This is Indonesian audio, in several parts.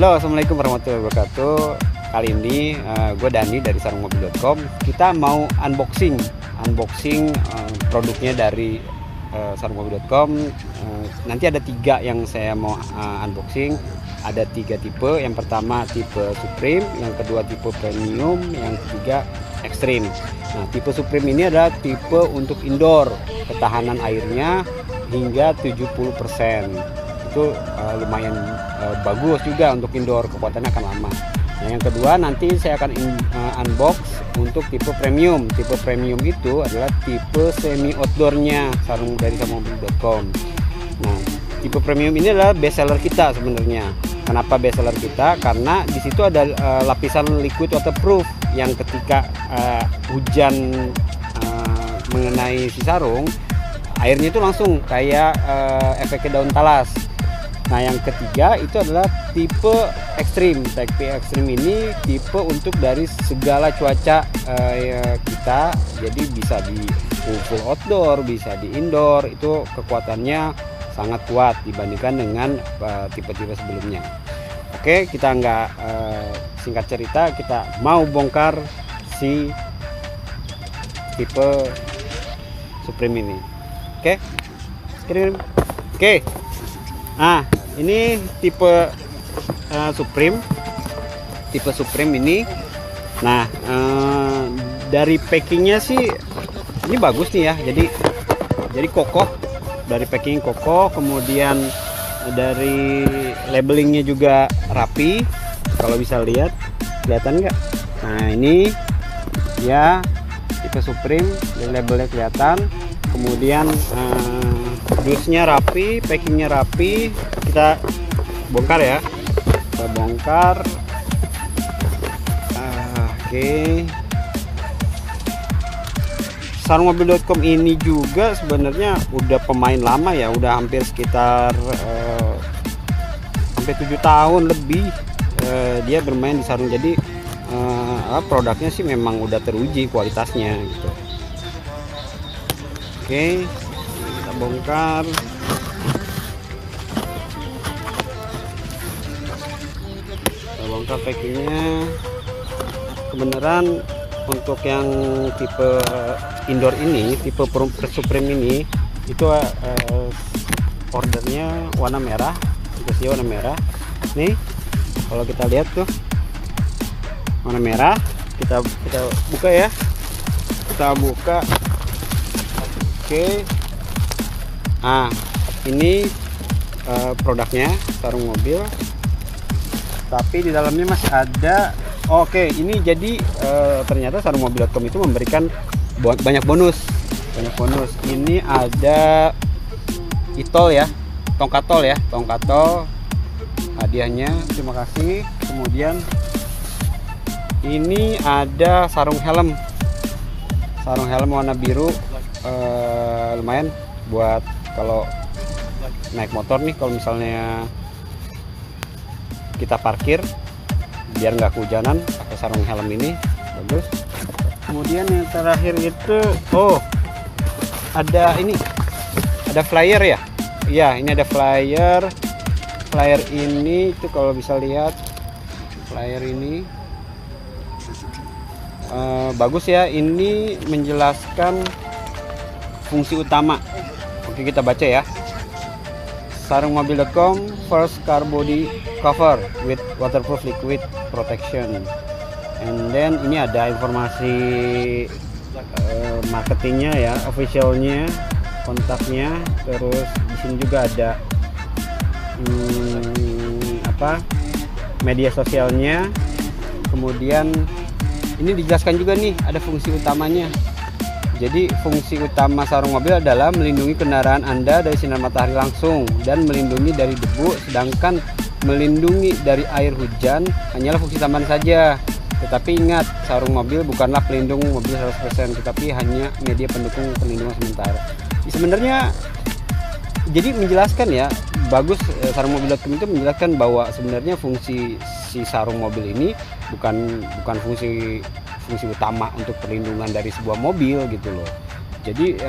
Halo, assalamualaikum warahmatullahi wabarakatuh. Kali ini gue Dani dari sarungmobil.com. Kita mau unboxing produknya dari sarungmobil.com. Nanti ada 3 yang saya mau unboxing. Ada 3 tipe. Yang pertama tipe Supreme, yang kedua tipe Premium, yang ketiga Extreme. Nah, tipe Supreme ini adalah tipe untuk indoor, ketahanan airnya hingga 70%. Itu lumayan bagus juga untuk indoor, kekuatannya akan lama. Nah, yang kedua nanti saya akan unbox untuk tipe premium. Tipe premium itu adalah tipe semi outdoornya dari sarungmobil.com. Nah, tipe premium ini adalah best seller kita sebenarnya. Kenapa best seller kita? Karena di situ ada lapisan liquid waterproof yang ketika hujan mengenai si sarung, airnya itu langsung kayak efeknya daun talas. Nah, yang ketiga itu adalah tipe ekstrim. Tipe ekstrim ini tipe untuk dari segala cuaca kita. Jadi bisa di full outdoor, bisa di indoor. Itu kekuatannya sangat kuat dibandingkan dengan tipe-tipe sebelumnya. Oke, kita nggak singkat cerita, kita mau bongkar si tipe Supreme ini. Oke, oke. Nah, ini tipe Supreme. Tipe Supreme ini. Nah, dari packingnya sih ini bagus nih ya. Jadi kokoh. Dari packing kokoh, kemudian dari labelingnya juga rapi. Kalau bisa lihat, kelihatan nggak? Nah, ini ya tipe Supreme, labelnya kelihatan. Kemudian dusnya rapi, packingnya rapi. Kita bongkar ya, kita bongkar. Oke. Sarungmobil.com ini juga sebenarnya udah pemain lama ya, udah hampir sekitar hampir 7 tahun lebih dia bermain di sarung. Jadi produknya sih memang udah teruji kualitasnya gitu. Oke, kita bongkar. Kita bongkar packingnya. Kebenaran untuk yang tipe indoor ini, tipe Supreme ini, itu ordernya warna merah, dikasih warna merah. Nih, kalau kita lihat tuh warna merah. Kita buka ya. Kita buka. Oke. Nah, ini produknya sarung mobil. Tapi di dalamnya masih ada. Oke, ini jadi ternyata sarungmobil.com itu memberikan banyak bonus. Ini ada itol ya, tongkat tol hadiahnya. Terima kasih. Kemudian ini ada sarung helm warna biru. Lumayan buat kalau naik motor nih, kalau misalnya kita parkir biar nggak kehujanan, pakai sarung helm ini bagus. Kemudian yang terakhir itu ada flyer ya. Iya, ini ada flyer ini itu kalau bisa lihat flyer ini bagus ya. Ini menjelaskan fungsi utama. Oke, kita baca ya. Sarungmobil.com first car body cover with waterproof liquid protection. And then ini ada informasi marketingnya ya, officialnya, kontaknya. Terus di sini juga ada media sosialnya. Kemudian ini dijelaskan juga nih, ada fungsi utamanya. Jadi fungsi utama sarung mobil adalah melindungi kendaraan Anda dari sinar matahari langsung dan melindungi dari debu, sedangkan melindungi dari air hujan hanyalah fungsi tambahan saja. Tetapi ingat, sarung mobil bukanlah pelindung mobil 100%, tetapi hanya media pendukung perlindungan sementara. Sebenarnya jadi menjelaskan ya, bagus. Sarungmobil.com itu menjelaskan bahwa sebenarnya fungsi si sarung mobil ini bukan fungsi utama untuk perlindungan dari sebuah mobil gitu loh. Jadi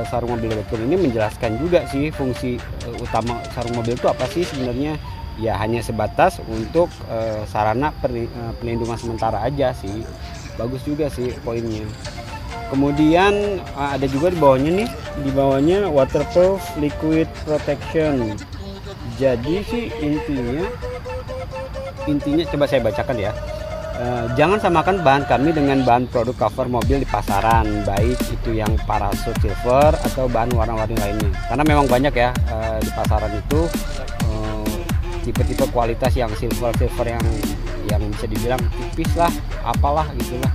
sarungmobil.com ini menjelaskan juga sih fungsi utama sarung mobil itu apa sih sebenarnya. ya hanya sebatas untuk sarana pelindungan sementara aja sih. Bagus juga sih poinnya. Kemudian ada juga di bawahnya nih, di bawahnya waterproof liquid protection. Jadi sih intinya coba saya bacakan ya. Jangan samakan bahan kami dengan bahan produk cover mobil di pasaran, baik itu yang parachute silver atau bahan warna-warni lainnya. Karena memang banyak ya di pasaran itu tipe-tipe kualitas yang silver yang bisa dibilang tipis lah, apalah gitulah.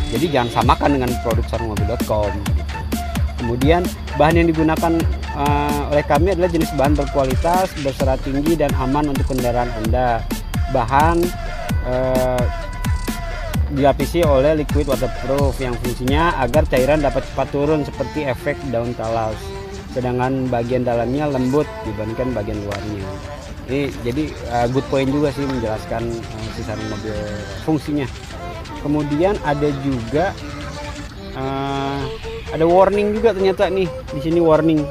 Jadi jangan samakan dengan produk sarungmobil.com. Kemudian bahan yang digunakan oleh kami adalah jenis bahan berkualitas, berserat tinggi dan aman untuk kendaraan Anda. Bahan dilapisi oleh liquid waterproof yang fungsinya agar cairan dapat cepat turun seperti efek daun talas. Sedangkan bagian dalamnya lembut dibandingkan bagian luarnya. Ini jadi good point juga sih menjelaskan si sarung mobil fungsinya. Kemudian ada juga ada warning juga ternyata nih di sini warning.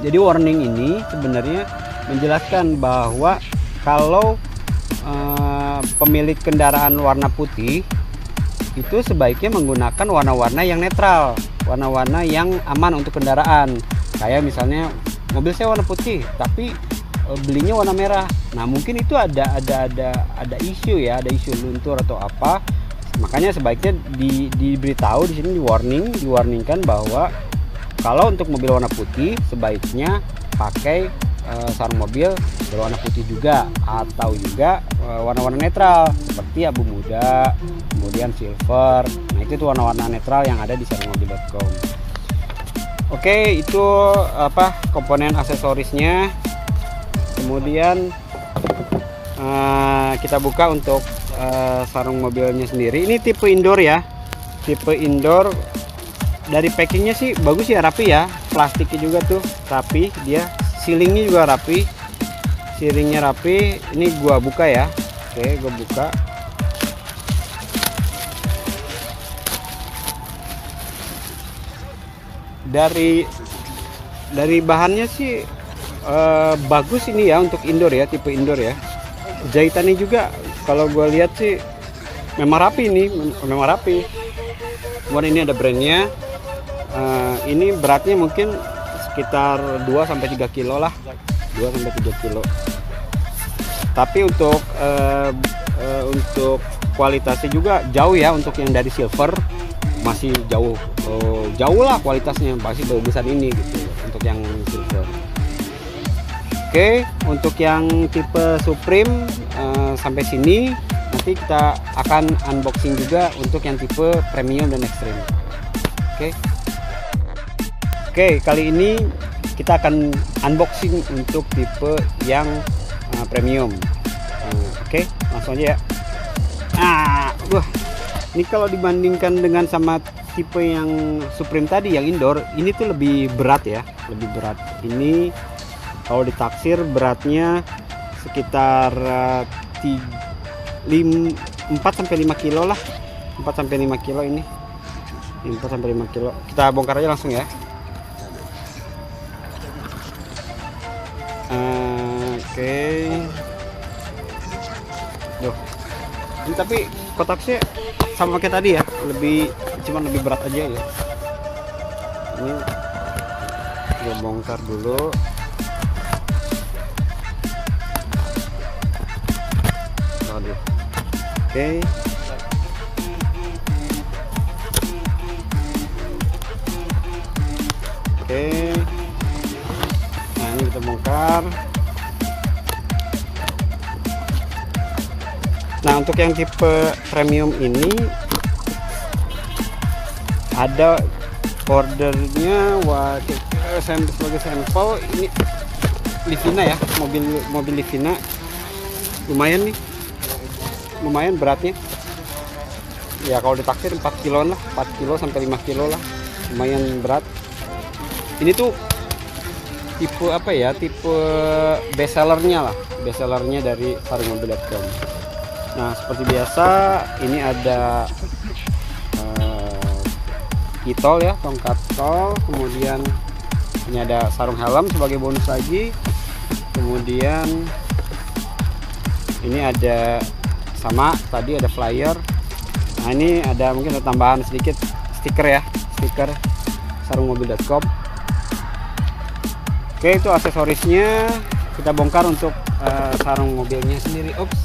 Jadi warning ini sebenarnya menjelaskan bahwa kalau pemilik kendaraan warna putih itu sebaiknya menggunakan warna-warna yang netral, warna-warna yang aman untuk kendaraan. Kayak misalnya mobil saya warna putih tapi belinya warna merah. Nah mungkin itu ada isu ya, ada isu luntur atau apa. Makanya sebaiknya diberitahu di sini diwarningkan bahwa kalau untuk mobil warna putih sebaiknya pakai sarung mobil berwarna putih juga atau juga warna-warna netral seperti abu muda, kemudian silver. Nah itu tuh warna-warna netral yang ada di sarungmobil.com. Oke, itu komponen aksesorisnya. Kemudian kita buka untuk sarung mobilnya sendiri. Ini tipe indoor ya, tipe indoor. Dari packingnya sih bagus ya, rapi ya, plastiknya juga tuh rapi, dia sealingnya juga rapi, sealingnya rapi. Ini gua buka ya. Oke, gua buka. Dari bahannya sih bagus ini ya untuk indoor ya, tipe indoor ya. Jahitannya juga kalau gua lihat sih memang rapi nih, memang rapi. Kemudian ini ada brandnya. Ini beratnya mungkin sekitar 2-3 kilo lah, 2-3 kilo. Tapi untuk kualitasnya juga jauh ya, untuk yang dari silver masih jauh lah kualitasnya, masih bagusan ini gitu untuk yang silver. Oke, untuk yang tipe Supreme sampai sini. Nanti kita akan unboxing juga untuk yang tipe premium dan extreme. Oke, kali ini kita akan unboxing untuk tipe yang premium. Oke, langsung aja ya. Ini kalau dibandingkan dengan sama tipe yang Supreme tadi yang indoor, ini tuh lebih berat ya, lebih berat. Ini kalau ditaksir beratnya sekitar 4-5 kilo lah, 4-5 kilo ini. 4-5 kilo. Kita bongkar aja langsung ya. Oke. Duh. Ini tapi kotaknya sama kayak tadi ya, cuman lebih berat aja ya. Ini gue bongkar dulu. Aduh. Oke. Nah ini kita bongkar. Nah untuk yang tipe premium ini ada ordernya, sebagai sampel ini Livina ya, mobil Livina. Lumayan nih, lumayan beratnya ya, kalau ditaksir 4 kilo lah, 4 kilo sampai 5 kilo lah, lumayan berat. Ini tuh tipe apa ya, tipe bestsellernya lah, bestsellernya dari sarungmobil.com. Nah seperti biasa ini ada kitol ya, tongkat tol, kemudian ini ada sarung helm sebagai bonus lagi, kemudian Ini ada sama tadi ada flyer. Nah ini ada mungkin ada tambahan sedikit stiker ya, stiker sarungmobil.com. Oke, itu aksesorisnya. Kita bongkar untuk sarung mobilnya sendiri. Ups.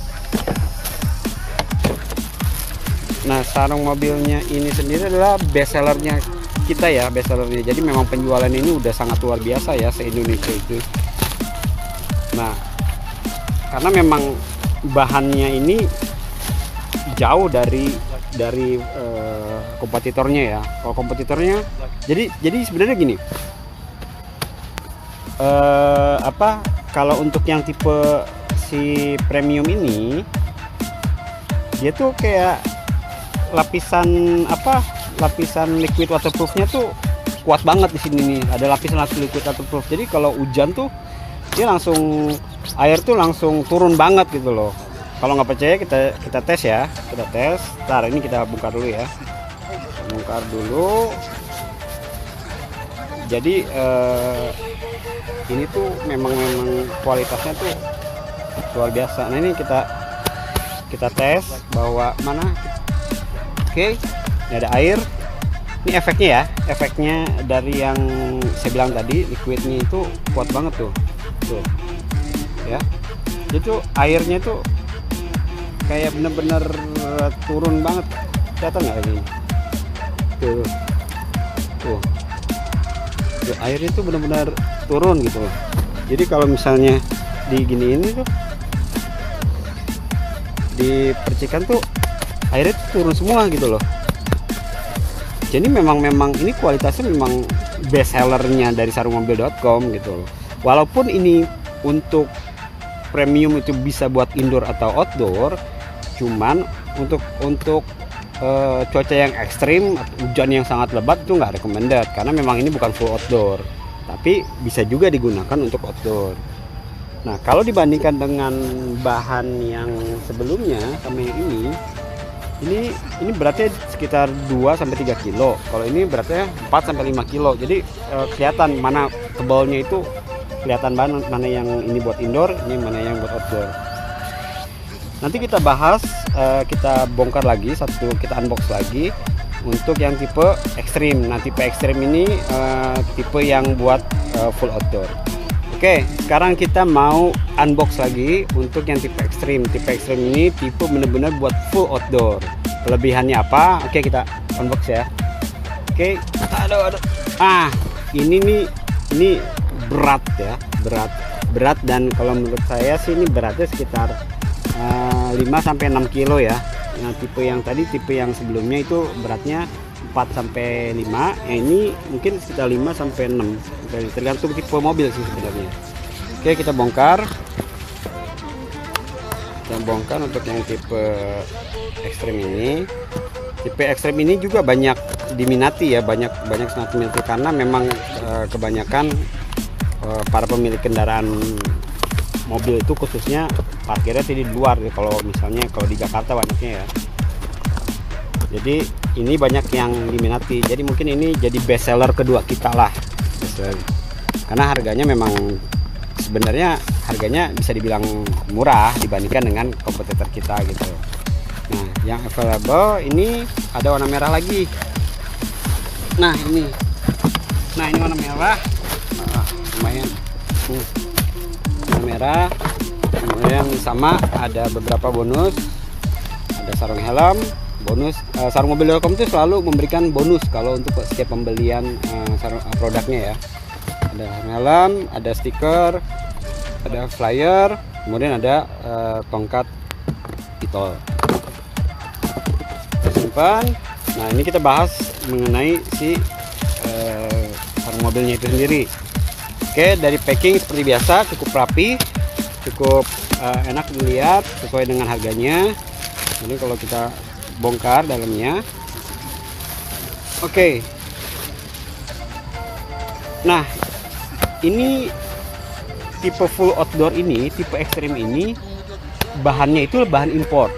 Nah, sarung mobilnya ini sendiri adalah best sellernya kita ya, best sellernya. Jadi memang penjualan ini udah sangat luar biasa ya se-Indonesia itu. Nah, karena memang bahannya ini jauh dari kompetitornya ya. Kalau kompetitornya, jadi sebenarnya gini. Kalau untuk yang tipe si premium ini, dia tuh kayak lapisan liquid waterproofnya tuh kuat banget di sini nih. Ada lapisan liquid waterproof. Jadi kalau hujan tuh dia langsung air tuh langsung turun banget gitu loh. Kalau nggak percaya kita tes ya, kita tes. Ntar ini kita bongkar dulu ya, bongkar dulu. Jadi ini tuh memang kualitasnya tuh luar biasa. Nah ini kita tes bahwa mana. Oke, ini ada air. Ini efeknya ya, efeknya dari yang saya bilang tadi, liquidnya itu kuat banget tuh ya. Jadi tuh airnya tuh kayak bener-bener turun banget. Kelihatan nggak ini? Tuh, airnya tuh bener-bener turun gitu loh. Jadi kalau misalnya diginiin tuh, dipercikan tuh airnya tuh turun semua gitu loh. Jadi memang ini kualitasnya memang best sellernya dari sarungmobil.com gitu loh. Walaupun ini untuk premium itu bisa buat indoor atau outdoor, cuman untuk cuaca yang ekstrim, hujan yang sangat lebat itu nggak recommended, karena memang ini bukan full outdoor, tapi bisa juga digunakan untuk outdoor. Nah, kalau dibandingkan dengan bahan yang sebelumnya sama yang ini beratnya sekitar 2-3 kilo. Kalau ini beratnya 4-5 kilo. Jadi kelihatan mana tebalnya itu, kelihatan banget mana yang ini buat indoor, ini mana yang buat outdoor. Nanti kita bahas, kita bongkar lagi satu, kita unbox lagi untuk yang tipe ekstrim. Nah, tipe ekstrim ini tipe yang buat full outdoor. Oke, sekarang kita mau unbox lagi untuk yang tipe ekstrim. Tipe ekstrim ini tipe bener-bener buat full outdoor. Kelebihannya apa? Oke, kita unbox ya. Oke, aduh. Ini berat ya, berat dan kalau menurut saya sih ini beratnya sekitar 5-6 kilo ya. Nah, tipe yang tadi, tipe yang sebelumnya itu beratnya 4-5, ini mungkin sekitar 5-6, tergantung tipe mobil sih sebenarnya. Oke, kita bongkar untuk yang tipe ekstrim ini. Tipe ekstrim ini juga banyak diminati ya, banyak sangat diminati, karena memang kebanyakan para pemilik kendaraan mobil itu khususnya parkirnya di luar ya, kalau di Jakarta banyaknya ya. Jadi ini banyak yang diminati, jadi mungkin ini jadi best seller kedua kita lah, karena harganya memang sebenarnya harganya bisa dibilang murah dibandingkan dengan kompetitor kita gitu. Nah, yang available ini ada warna merah lagi. Nah ini warna merah, lumayan warna merah. Kemudian sama ada beberapa bonus, ada sarung helm. Bonus sarungmobil.com itu selalu memberikan bonus kalau untuk setiap pembelian produknya ya. Ada helm, ada stiker, ada flyer, kemudian ada tongkat pitol. Simpan. Nah, ini kita bahas mengenai si sarung mobilnya itu sendiri. Oke, dari packing seperti biasa, cukup rapi, cukup enak dilihat, sesuai dengan harganya. Ini kalau kita bongkar dalamnya. Oke. Nah, ini tipe full outdoor ini, tipe ekstrim ini, bahannya itu bahan impor.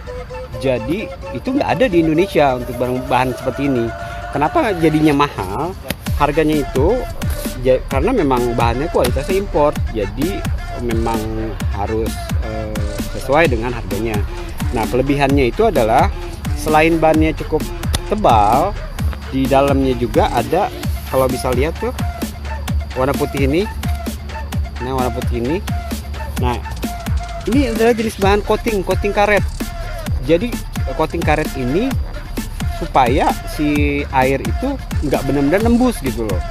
Jadi itu nggak ada di Indonesia untuk bahan seperti ini. Kenapa jadinya mahal? Harganya itu karena memang bahannya kualitasnya impor. Jadi memang harus sesuai dengan harganya. Nah, kelebihannya itu adalah selain bannya cukup tebal, di dalamnya juga ada, kalau bisa lihat tuh warna putih ini. Nah, warna putih ini. Nah, ini adalah jenis bahan coating karet. Jadi coating karet ini supaya si air itu nggak benar-benar nembus gitu loh.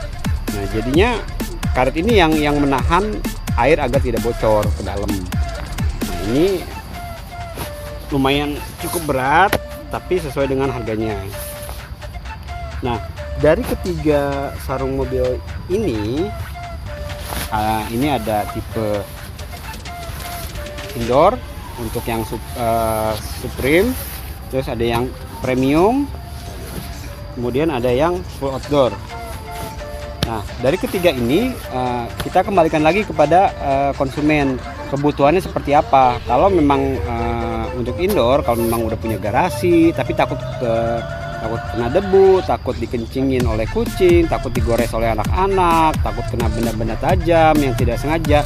Nah, jadinya karet ini yang menahan air agar tidak bocor ke dalam. Nah, ini lumayan cukup berat, tapi sesuai dengan harganya. Nah, dari ketiga sarung mobil ini ada tipe indoor untuk yang Supreme, terus ada yang premium, kemudian ada yang full outdoor. Nah, dari ketiga ini kita kembalikan lagi kepada konsumen, kebutuhannya seperti apa. Kalau memang untuk indoor, kalau memang udah punya garasi tapi takut kena debu, takut dikencingin oleh kucing, takut digores oleh anak-anak, takut kena benda-benda tajam yang tidak sengaja,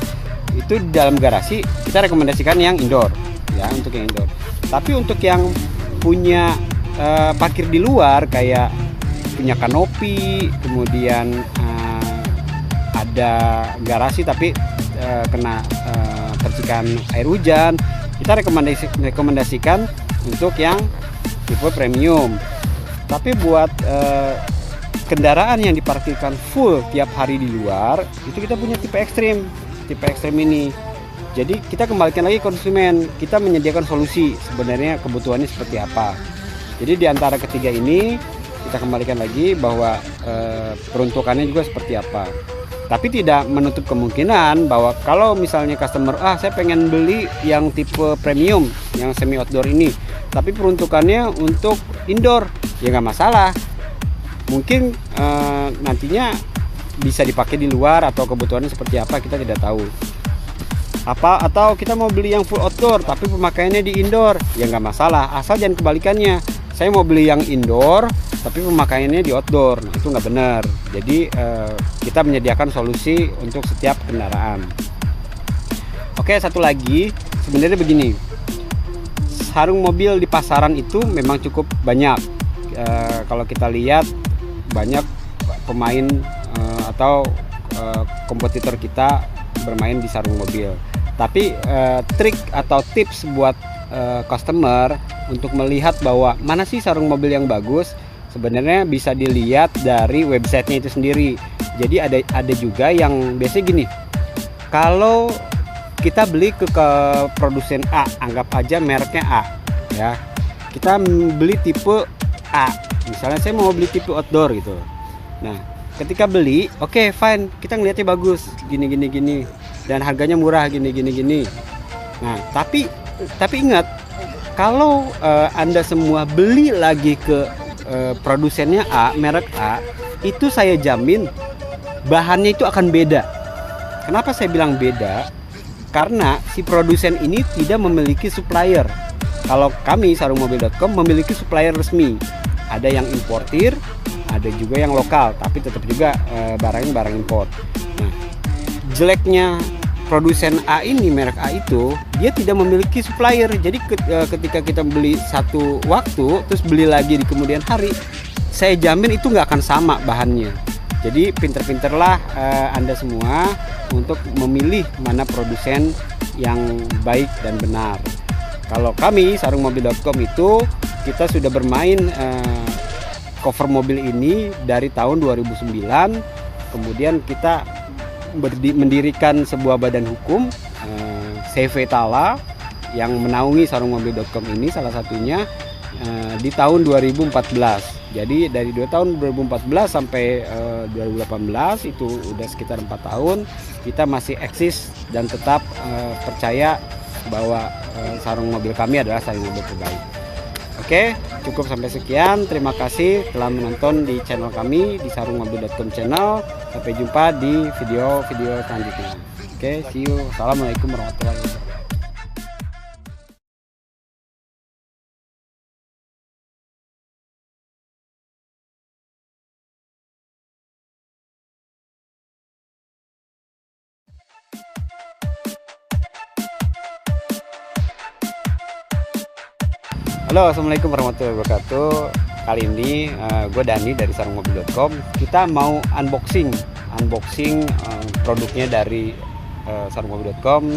itu di dalam garasi kita rekomendasikan yang indoor ya, untuk yang indoor. Tapi untuk yang punya parkir di luar, kayak punya kanopi, kemudian ada garasi tapi kena percikan air hujan, kita rekomendasikan untuk yang tipe premium. Tapi buat kendaraan yang diparkirkan full tiap hari di luar, itu kita punya tipe ekstrim ini. Jadi kita kembalikan lagi konsumen, kita menyediakan solusi sebenarnya kebutuhannya seperti apa. Jadi di antara ketiga ini kita kembalikan lagi bahwa peruntukannya juga seperti apa. Tapi tidak menutup kemungkinan bahwa kalau misalnya customer, saya pengen beli yang tipe premium, yang semi outdoor ini, tapi peruntukannya untuk indoor, ya nggak masalah. Mungkin nantinya bisa dipakai di luar, atau kebutuhannya seperti apa kita tidak tahu. Atau kita mau beli yang full outdoor tapi pemakaiannya di indoor, ya nggak masalah, asal jangan kebalikannya. Saya mau beli yang indoor tapi pemakaiannya di outdoor, nah, itu nggak benar. Jadi kita menyediakan solusi untuk setiap kendaraan. Oke, satu lagi, sebenarnya begini, sarung mobil di pasaran itu memang cukup banyak. Kalau kita lihat banyak pemain atau kompetitor kita bermain di sarung mobil. Tapi trik atau tips buat customer untuk melihat bahwa mana sih sarung mobil yang bagus, sebenarnya bisa dilihat dari websitenya itu sendiri. Jadi ada juga yang biasanya gini, kalau kita beli ke produsen A, anggap aja mereknya A ya, kita beli tipe A, misalnya saya mau beli tipe outdoor gitu. Nah, ketika beli, oke, fine, kita ngelihatnya bagus, gini dan harganya murah, gini. Nah, tapi ingat, kalau Anda semua beli lagi ke produsennya A, merek A, itu saya jamin bahannya itu akan beda. Kenapa saya bilang beda? Karena si produsen ini tidak memiliki supplier. Kalau kami sarungmobil.com memiliki supplier resmi. Ada yang importir, ada juga yang lokal, tapi tetap juga barang import. Nah, jeleknya produsen A ini, merek A itu, dia tidak memiliki supplier. Jadi ketika kita beli satu waktu terus beli lagi di kemudian hari, saya jamin itu nggak akan sama bahannya. Jadi pinter-pinterlah Anda semua untuk memilih mana produsen yang baik dan benar. Kalau kami sarungmobil.com itu kita sudah bermain cover mobil ini dari tahun 2009. Kemudian kita mendirikan sebuah badan hukum, CV Tala, yang menaungi sarungmobil.com ini salah satunya di tahun 2014. Jadi dari tahun 2014 sampai 2018 itu udah sekitar 4 tahun kita masih eksis dan tetap percaya bahwa sarung mobil kami adalah sarung mobil terbaik. Oke, cukup sampai sekian. Terima kasih telah menonton di channel kami di sarungmobil.com channel. Sampai jumpa di video-video selanjutnya. Oke, see you. Assalamualaikum warahmatullahi wabarakatuh. Halo, assalamualaikum warahmatullahi wabarakatuh. Kali ini gue Dani dari sarungmobil.com. Kita mau unboxing produknya dari sarungmobil.com.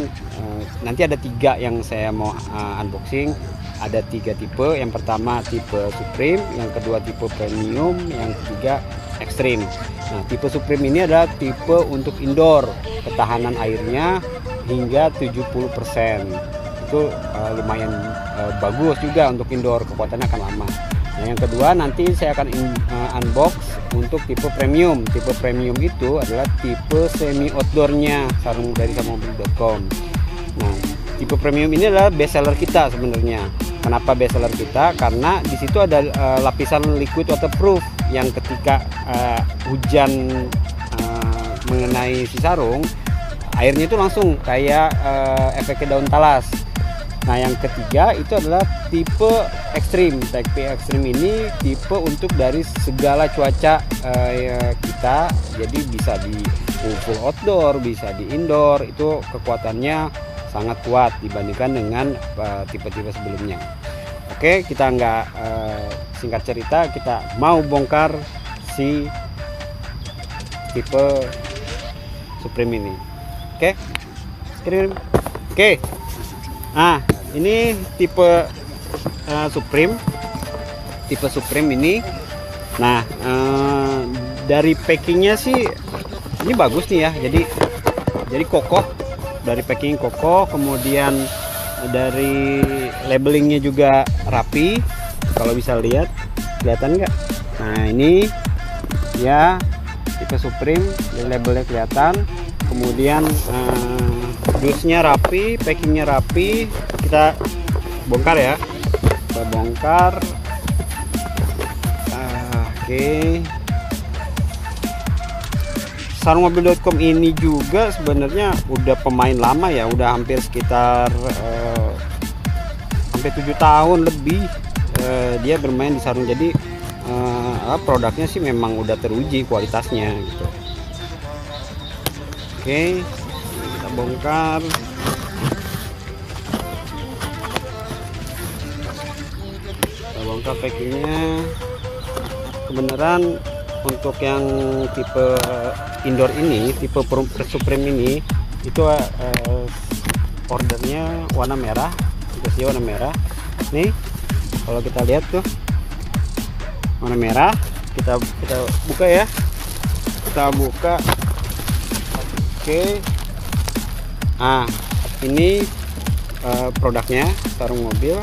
Nanti ada 3 yang saya mau unboxing. Ada 3 tipe. Yang pertama tipe Supreme, yang kedua tipe Premium, yang ketiga Extreme. Nah, tipe Supreme ini adalah tipe untuk indoor, ketahanan airnya hingga 70%. Itu lumayan bagus juga untuk indoor, kekuatannya akan lama. Nah, yang kedua nanti saya akan unbox untuk tipe premium. Tipe premium itu adalah tipe semi outdoornya sarung dari sarungmobil.com. Nah, tipe premium ini adalah best seller kita sebenarnya. Kenapa best seller kita? Karena di situ ada lapisan liquid waterproof yang ketika hujan mengenai si sarung, airnya itu langsung kayak efeknya daun talas. Nah, yang ketiga itu adalah tipe ekstrim. Tipe ekstrim ini tipe untuk dari segala cuaca kita. Jadi bisa di full outdoor, bisa di indoor. Itu kekuatannya sangat kuat dibandingkan dengan tipe-tipe sebelumnya. Oke, kita nggak singkat cerita, kita mau bongkar si tipe Supreme ini. Oke, oke. Nah, ini tipe Supreme. Tipe Supreme ini. Nah, dari packingnya sih ini bagus nih ya. Jadi kokoh. Dari packing kokoh, kemudian dari labelingnya juga rapi. Kalau bisa lihat, kelihatan nggak? Nah, ini ya tipe Supreme, labelnya kelihatan. Kemudian dusnya rapi, packingnya rapi. Kita bongkar ya, kita bongkar. Oke. Sarungmobil.com ini juga sebenarnya udah pemain lama ya, udah hampir sekitar hampir 7 tahun lebih dia bermain di sarung. Jadi produknya sih memang udah teruji kualitasnya gitu. Oke, kita bongkar. Kita bongkar packingnya. Kebenaran untuk yang tipe indoor ini, tipe Supreme ini, itu ordernya warna merah, dikasih warna merah. Nih, kalau kita lihat tuh warna merah. Kita buka ya. Kita buka. Oke. Nah, ini produknya sarung mobil.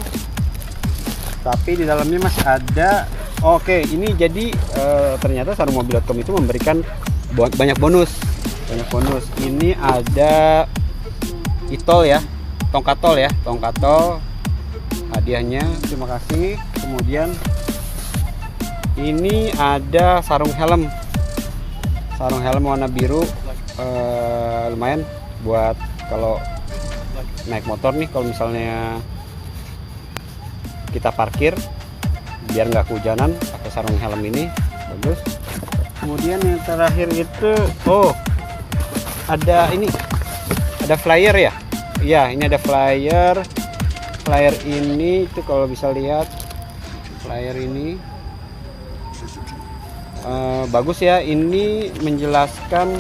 Tapi di dalamnya masih ada. Oke, ini jadi ternyata sarungmobil.com itu memberikan banyak bonus. Ini ada itol ya, tongkat tol hadiahnya. Terima kasih. Kemudian ini ada sarung helm warna biru. Lumayan buat kalau naik motor nih, kalau misalnya kita parkir biar nggak kehujanan, pakai sarung helm ini bagus. Kemudian yang terakhir itu ada flyer ya. Iya, ini ada flyer ini itu kalau bisa lihat flyer ini bagus ya. Ini menjelaskan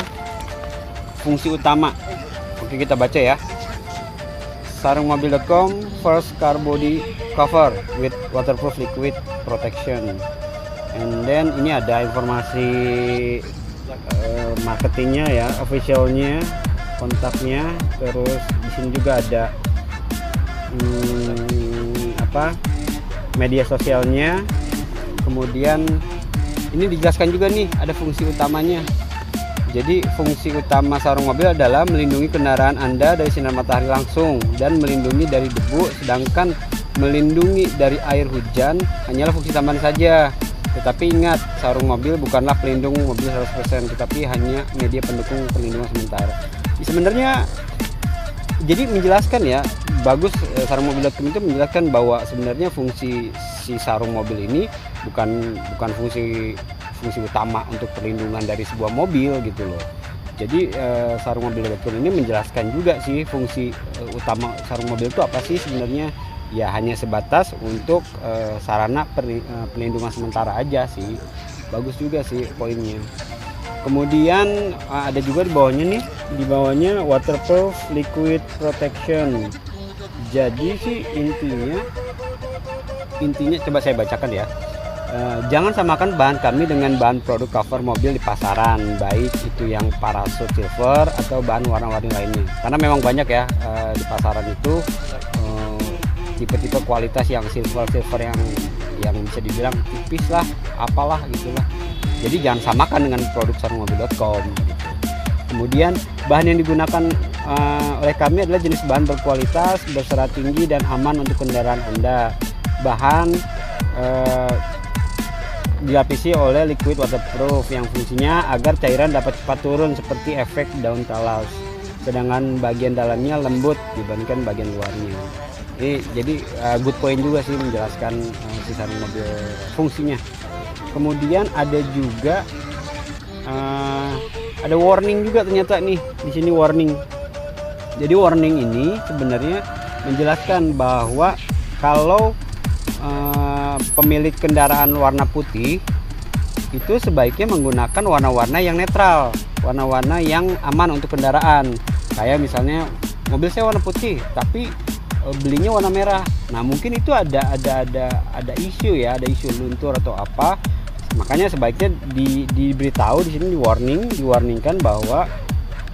fungsi utama. Oke, kita baca ya. Sarungmobil.com first car body cover with waterproof liquid protection. And then ini ada informasi marketingnya ya, officialnya, kontaknya. Terus di sini juga ada media sosialnya. Kemudian ini dijelaskan juga nih, ada fungsi utamanya. Jadi fungsi utama sarung mobil adalah melindungi kendaraan Anda dari sinar matahari langsung dan melindungi dari debu, sedangkan melindungi dari air hujan hanyalah fungsi tambahan saja. Tetapi ingat, sarung mobil bukanlah pelindung mobil 100%, tetapi hanya media pendukung perlindungan sementara. Sebenarnya jadi menjelaskan ya, bagus sarungmobil.com itu menjelaskan bahwa sebenarnya fungsi si sarung mobil ini bukan fungsi utama untuk perlindungan dari sebuah mobil gitu loh. Jadi sarungmobil.com ini menjelaskan juga sih fungsi utama sarung mobil itu apa sih sebenarnya. ya hanya sebatas untuk sarana pelindungan sementara aja sih. Bagus juga sih poinnya. Kemudian ada juga di bawahnya nih, di bawahnya waterproof liquid protection. Jadi sih intinya coba saya bacakan ya. Jangan samakan bahan kami dengan bahan produk cover mobil di pasaran, baik itu yang parachute silver atau bahan warna-warni lainnya. Karena memang banyak ya di pasaran itu tipe-tipe kualitas yang silver yang bisa dibilang tipis lah, apalah gitulah. Jadi jangan samakan dengan produk sarungmobil.com gitu. Kemudian bahan yang digunakan oleh kami adalah jenis bahan berkualitas, berserat tinggi dan aman untuk kendaraan Anda. Bahan dilapisi oleh liquid waterproof yang fungsinya agar cairan dapat cepat turun seperti efek daun talas. Sedangkan bagian dalamnya lembut dibandingkan bagian luarnya. Jadi good point juga sih menjelaskan si sarung mobil fungsinya. Kemudian ada juga ada warning juga ternyata nih di sini warning. Jadi warning ini sebenarnya menjelaskan bahwa kalau pemilik kendaraan warna putih itu sebaiknya menggunakan warna-warna yang netral, warna-warna yang aman untuk kendaraan. Kayak misalnya mobil saya warna putih tapi belinya warna merah. Nah mungkin itu ada isu ya, ada isu luntur atau apa. Makanya sebaiknya diberitahu di sini, diwarningkan bahwa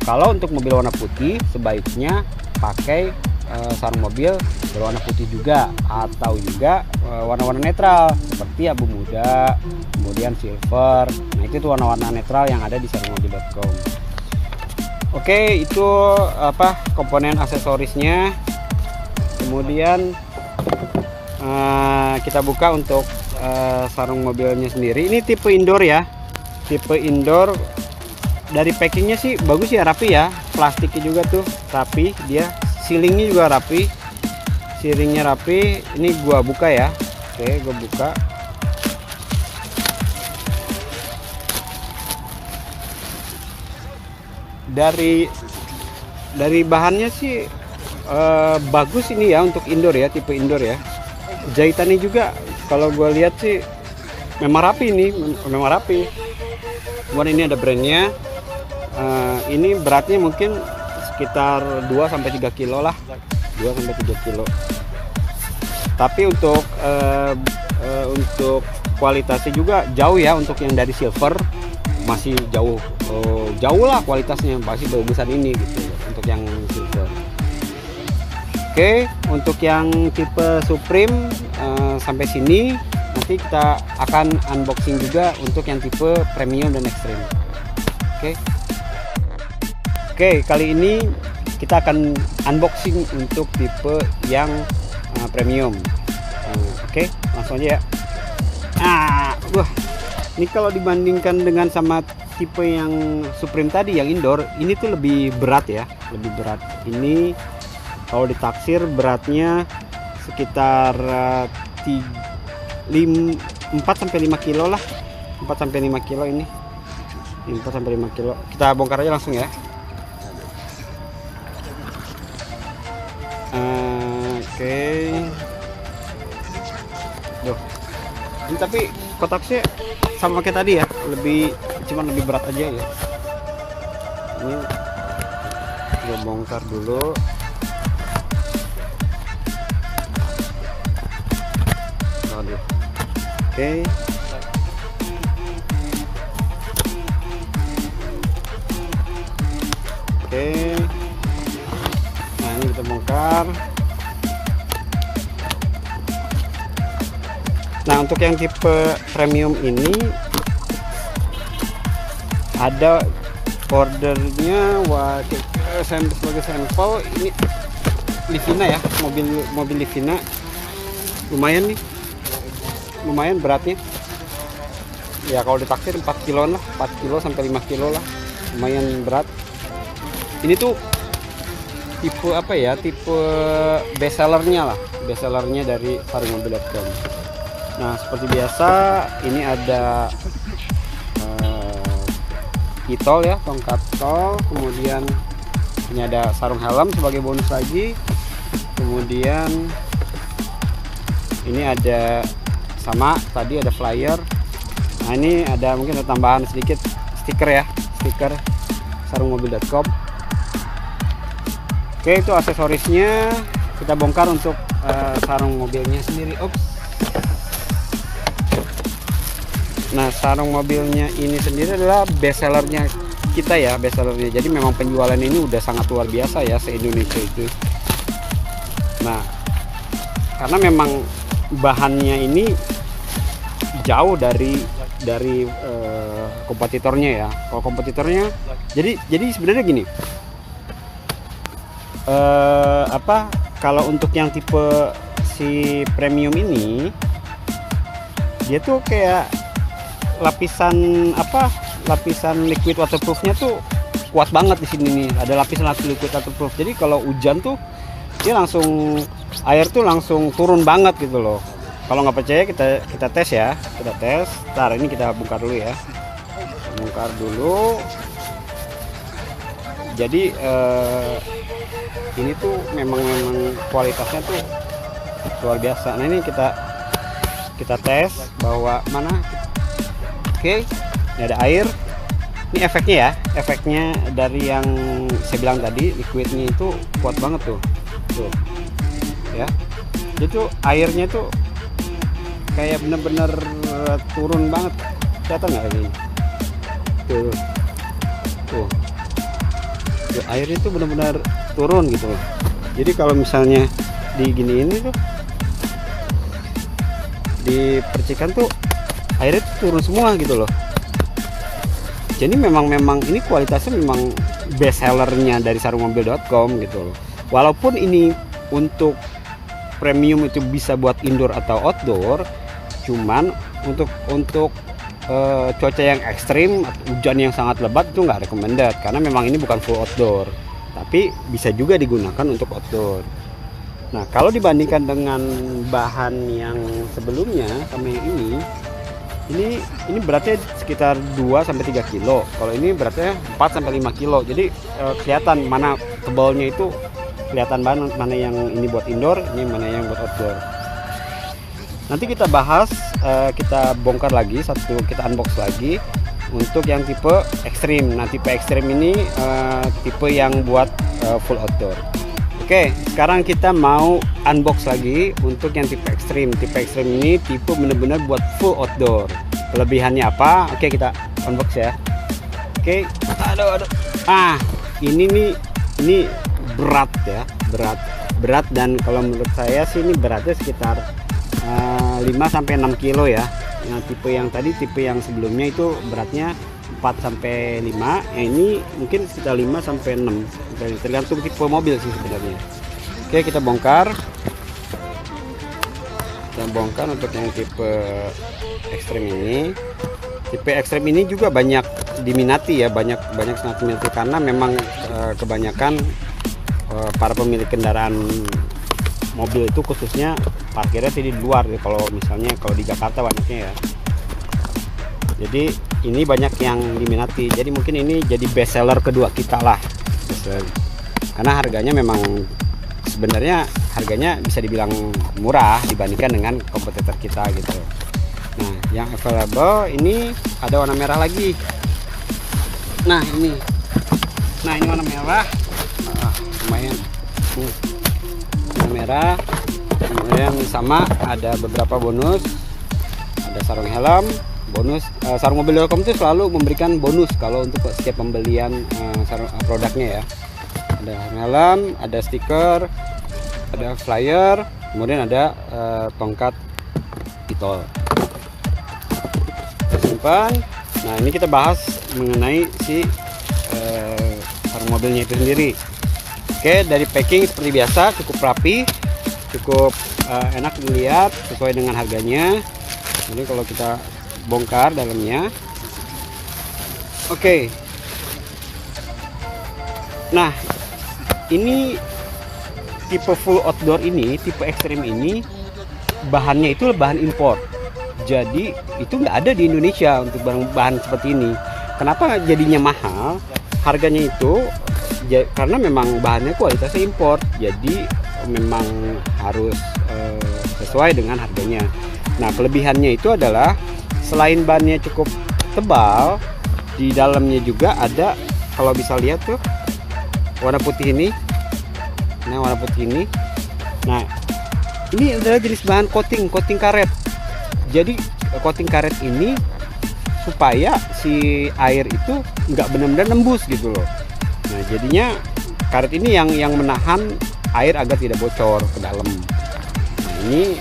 kalau untuk mobil warna putih sebaiknya pakai sarung mobil berwarna putih juga, atau juga warna-warna netral seperti abu muda, kemudian silver. Nah itu tuh warna-warna netral yang ada di sarungmobil.com. Oke, itu komponen aksesorisnya. Kemudian kita buka untuk sarung mobilnya sendiri. Ini tipe indoor ya, tipe indoor. Dari packingnya sih bagus ya, rapi ya, plastiknya juga tuh rapi, dia sealingnya juga rapi, siringnya rapi. Ini gua buka ya. Oke, gua buka. Dari bahannya sih bagus ini ya untuk indoor ya, tipe indoor ya. Jahitannya juga kalau gua lihat sih memang rapi, ini memang rapi. Kemudian ini ada brandnya. Ini beratnya mungkin sekitar 2-3 kilo lah, 2-3 kilo. Tapi untuk kualitasnya juga jauh ya, untuk yang dari silver masih jauh lah kualitasnya, masih bagusan ini gitu untuk yang silver. Oke, untuk yang tipe Supreme sampai sini. Nanti kita akan unboxing juga untuk yang tipe premium dan ekstrim. Oke, kali ini kita akan unboxing untuk tipe yang premium. Oke, langsung aja ya. Ini kalau dibandingkan dengan sama tipe yang Supreme tadi yang indoor, ini tuh lebih berat ya, lebih berat. Ini kalau ditaksir beratnya sekitar 4-5 kilo lah, 4-5 kilo ini. 4-5 kilo. Kita bongkar aja langsung ya. Oke. Ini tapi kotaknya sama kayak tadi ya, cuman lebih berat aja ya. Ini gue bongkar dulu. Aduh. Oke. Nah ini kita bongkar. Nah untuk yang tipe premium ini ada ordernya, sebagai sampel ini Livina ya, mobil Livina. Lumayan nih, lumayan beratnya ya, kalau ditaksir 4 kilo lah, 4 kilo sampai 5 kilo lah, lumayan berat. Ini tuh tipe apa ya, tipe bestsellernya lah, bestsellernya dari sarungmobil.com. Nah seperti biasa ini ada kitol ya, tongkat tol, kemudian ini ada sarung helm sebagai bonus lagi, kemudian Ini ada sama tadi ada flyer. Nah ini ada mungkin ada tambahan sedikit stiker ya, stiker sarungmobil.com. Oke, itu aksesorisnya. Kita bongkar untuk sarung mobilnya sendiri. Ups. Nah, sarung mobilnya ini sendiri adalah best sellernya kita ya, best sellernya. Jadi memang penjualan ini udah sangat luar biasa ya se-Indonesia itu. Nah, karena memang bahannya ini jauh dari kompetitornya ya. Kalau kompetitornya, jadi sebenarnya gini. Kalau untuk yang tipe si premium ini, dia tuh kayak lapisan liquid waterproofnya tuh kuat banget di sini nih. Ada lapisan liquid waterproof. Jadi kalau hujan tuh dia langsung air tuh langsung turun banget gitu loh. Kalau nggak percaya kita tes ya, kita tes. Ntar ini kita bongkar dulu ya, bongkar dulu. Jadi ini tuh memang kualitasnya tuh luar biasa. Nah ini kita tes bahwa mana. Oke, ini ada air. Ini efeknya ya, efeknya dari yang saya bilang tadi, liquidnya itu kuat banget tuh ya. Itu airnya tuh kayak bener-bener turun banget. Kelihatan nggak ini? Tuh, airnya tuh bener-bener turun gitu. Jadi kalau misalnya diginiin itu, dipercikan tuh airnya tuh turun semua gitu loh. Jadi memang ini kualitasnya memang best sellernya dari sarungmobil.com gitu loh. Walaupun ini untuk premium itu bisa buat indoor atau outdoor, cuman untuk cuaca yang ekstrim, hujan yang sangat lebat itu nggak recommended, karena memang ini bukan full outdoor, tapi bisa juga digunakan untuk outdoor. Nah, kalau dibandingkan dengan bahan yang sebelumnya sama yang ini beratnya sekitar 2-3 kilo. Kalau ini beratnya 4-5 kilo. Jadi kelihatan mana tebalnya itu, kelihatan banget mana yang ini buat indoor, ini mana yang buat outdoor. Nanti kita bahas, kita bongkar lagi satu, kita unbox lagi untuk yang tipe ekstrim. Nah, tipe ekstrim ini tipe yang buat full outdoor. Oke, sekarang kita mau unbox lagi untuk yang tipe ekstrim. Tipe ekstrim ini tipe bener-bener buat full outdoor. Kelebihannya apa? Oke, kita unbox ya. Oke, aduh. Ini berat ya, berat dan kalau menurut saya sih ini beratnya sekitar 5-6 kilo ya. Yang tipe yang tadi, tipe yang sebelumnya itu beratnya 4-5, yang ini mungkin sekitar 5-6, tergantung tipe mobil sih sebenarnya. Oke, kita bongkar untuk yang tipe ekstrim ini. Tipe ekstrim ini juga banyak diminati ya, banyak sangat diminati karena memang kebanyakan para pemilik kendaraan mobil itu khususnya parkirnya di luar ya, kalau di Jakarta banyaknya ya. Jadi ini banyak yang diminati, jadi mungkin ini jadi best seller kedua kita lah, karena harganya memang sebenarnya harganya bisa dibilang murah dibandingkan dengan kompetitor kita gitu. Nah, yang available ini ada warna merah lagi. Nah ini warna merah, lumayan warna merah. Kemudian sama ada beberapa bonus, ada sarung helm. Bonus sarungmobil.com itu selalu memberikan bonus kalau untuk setiap pembelian produknya ya. Ada helm, ada stiker, ada flyer, kemudian ada tongkat pitol. Kita simpan. Nah, ini kita bahas mengenai si sarung mobilnya itu sendiri. Oke, dari packing seperti biasa, cukup rapi, cukup enak dilihat, sesuai dengan harganya. Jadi kalau kita bongkar dalamnya. Oke. Nah, ini tipe full outdoor ini, tipe ekstrim ini, bahannya itu bahan impor. Jadi itu nggak ada di Indonesia untuk bahan seperti ini. Kenapa jadinya mahal? Harganya itu karena memang bahannya kualitasnya impor. Jadi memang harus sesuai dengan harganya. Nah, kelebihannya itu adalah selain bannya cukup tebal, di dalamnya juga ada, kalau bisa lihat tuh warna putih ini. Nah, warna putih ini. Nah, ini adalah jenis bahan coating karet. Jadi coating karet ini supaya si air itu nggak benar-benar nembus gitu loh. Nah, jadinya karet ini yang menahan air agar tidak bocor ke dalam. Nah, ini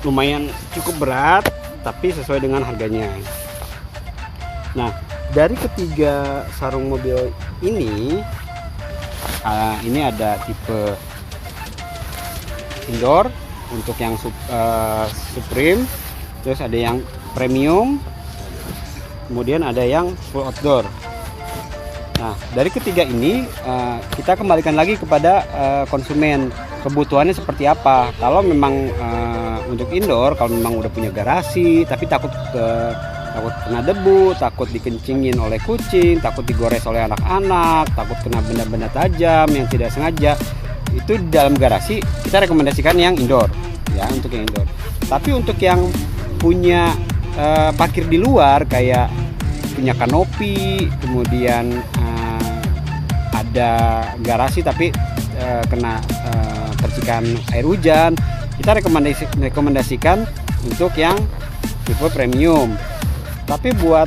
lumayan cukup berat, tapi sesuai dengan harganya. Nah, dari ketiga sarung mobil ini ada tipe indoor untuk yang Supreme, terus ada yang premium, kemudian ada yang full outdoor. Nah, dari ketiga ini kita kembalikan lagi kepada konsumen, kebutuhannya seperti apa. Kalau memang untuk indoor, kalau memang udah punya garasi tapi takut kena debu, takut dikencingin oleh kucing, takut digores oleh anak-anak, takut kena benda-benda tajam yang tidak sengaja, itu di dalam garasi kita rekomendasikan yang indoor ya, untuk yang indoor. Tapi untuk yang punya parkir di luar, kayak punya kanopi, kemudian ada garasi tapi kena percikan air hujan, kita rekomendasikan untuk yang tipe premium. Tapi buat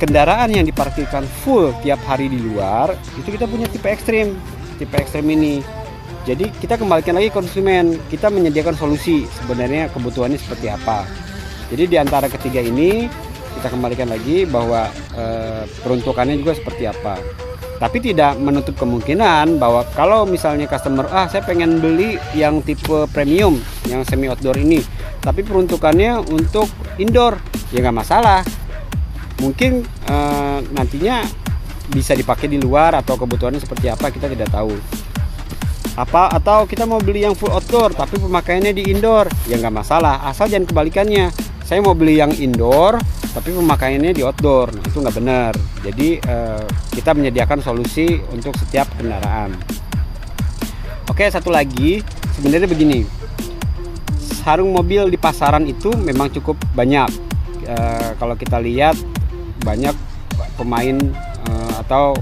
kendaraan yang diparkirkan full tiap hari di luar, itu kita punya tipe ekstrim ini. Jadi kita kembalikan lagi konsumen, kita menyediakan solusi sebenarnya kebutuhannya seperti apa. Jadi di antara ketiga ini kita kembalikan lagi bahwa peruntukannya juga seperti apa. Tapi tidak menutup kemungkinan bahwa kalau misalnya customer, saya pengen beli yang tipe premium, yang semi outdoor ini, tapi peruntukannya untuk indoor, ya nggak masalah. Mungkin nantinya bisa dipakai di luar atau kebutuhannya seperti apa, kita tidak tahu. Atau kita mau beli yang full outdoor tapi pemakaiannya di indoor, ya nggak masalah, asal jangan kebalikannya. Saya mau beli yang indoor tapi pemakaiannya di outdoor, nah, itu nggak benar. Jadi kita menyediakan solusi untuk setiap kendaraan. Oke, satu lagi, sebenarnya begini, sarung mobil di pasaran itu memang cukup banyak. Kalau kita lihat banyak pemain atau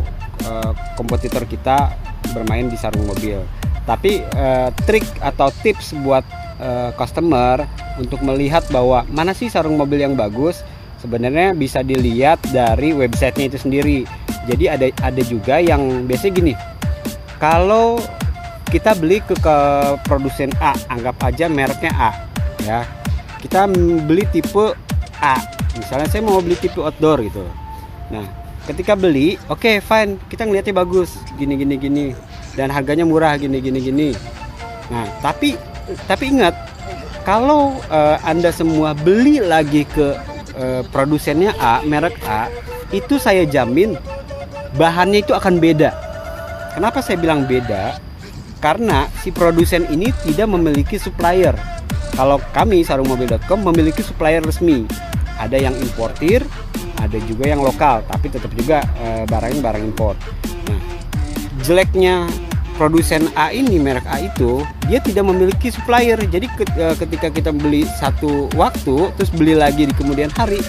kompetitor kita bermain di sarung mobil. Tapi trik atau tips buat customer untuk melihat bahwa mana sih sarung mobil yang bagus, sebenarnya bisa dilihat dari websitenya itu sendiri. Jadi ada juga yang biasanya gini, kalau kita beli ke produsen A, anggap aja mereknya A ya, kita beli tipe A, misalnya saya mau beli tipe outdoor gitu. Nah, ketika beli, oke, fine, kita ngeliatnya bagus gini dan harganya murah gini. Nah, tapi ingat, kalau Anda semua beli lagi ke produsennya A, merek A, itu saya jamin bahannya itu akan beda. Kenapa saya bilang beda? Karena si produsen ini tidak memiliki supplier. Kalau kami sarungmobil.com memiliki supplier resmi. Ada yang importir, ada juga yang lokal, tapi tetap juga barang impor. Nah, jeleknya produsen A ini, merek A itu, dia tidak memiliki supplier. Jadi ketika kita beli satu waktu terus beli lagi di kemudian hari,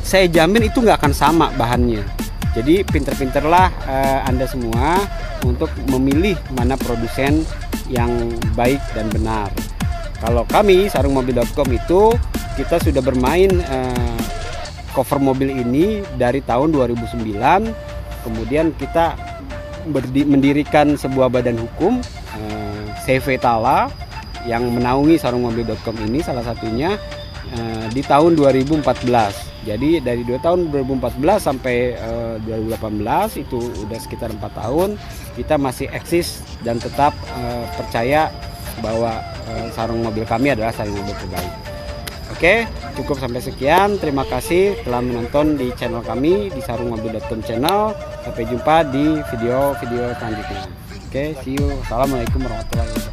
saya jamin itu nggak akan sama bahannya. Jadi pinter-pinterlah Anda semua untuk memilih mana produsen yang baik dan benar. Kalau kami sarungmobil.com itu kita sudah bermain cover mobil ini dari tahun 2009. Kemudian kita mendirikan sebuah badan hukum, CV Tala, yang menaungi sarungmobil.com ini salah satunya di tahun 2014. Jadi dari tahun 2014 sampai 2018 itu udah sekitar 4 tahun kita masih eksis dan tetap percaya bahwa sarung mobil kami adalah sarung mobil terbaik. Oke, cukup sampai sekian. Terima kasih telah menonton di channel kami di sarungmobil.com channel. Sampai jumpa di video-video selanjutnya. Oke, see you. Assalamualaikum warahmatullahi wabarakatuh.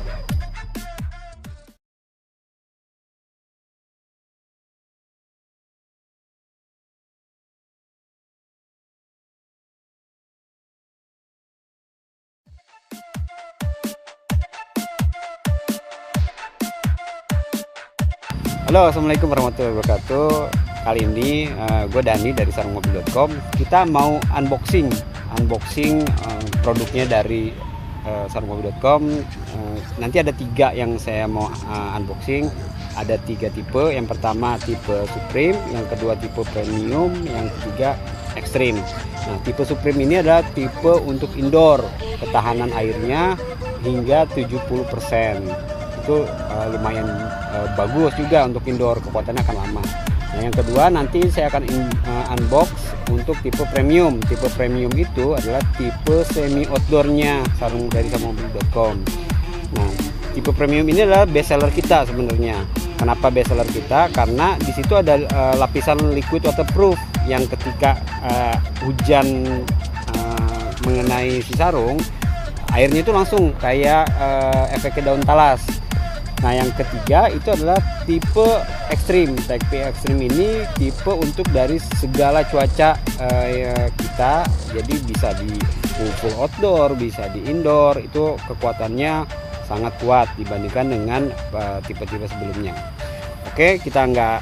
Halo, assalamualaikum warahmatullahi wabarakatuh. Kali ini gue Dani dari sarungmobil.com. Kita mau unboxing produknya dari sarungmobil.com. Nanti ada 3 yang saya mau unboxing. Ada 3 tipe. Yang pertama tipe Supreme, yang kedua tipe Premium, yang ketiga Extreme. Nah, tipe Supreme ini adalah tipe untuk indoor, ketahanan airnya hingga 70%. Itu lumayan bagus juga untuk indoor, kekuatannya akan lama. Nah, yang kedua nanti saya akan unbox untuk tipe premium. Tipe premium itu adalah tipe semi outdoornya sarung dari sarungmobil.com. Nah, tipe premium ini adalah best seller kita sebenarnya. Kenapa best seller kita? Karena di situ ada lapisan liquid waterproof yang ketika hujan mengenai si sarung, airnya itu langsung kayak efeknya daun talas. Nah, yang ketiga itu adalah tipe ekstrim. Tipe ekstrim ini tipe untuk dari segala cuaca kita. Jadi bisa di full outdoor, bisa di indoor. Itu kekuatannya sangat kuat dibandingkan dengan tipe-tipe sebelumnya. Oke, kita nggak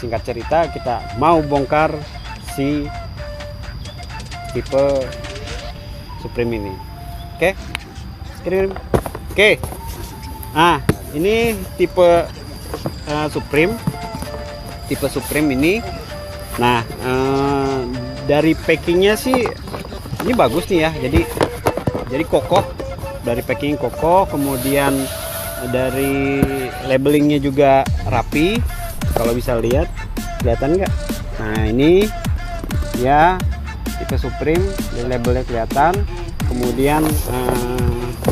singkat cerita, kita mau bongkar si tipe Supreme ini. Oke, kirim. Oke. Nah, ini tipe Supreme. Tipe Supreme ini. Nah, dari packingnya sih ini bagus nih ya. Jadi kokoh. Dari packing kokoh, kemudian dari labelingnya juga rapi. Kalau bisa lihat, kelihatan nggak? Nah, ini ya tipe Supreme, labelnya kelihatan. Kemudian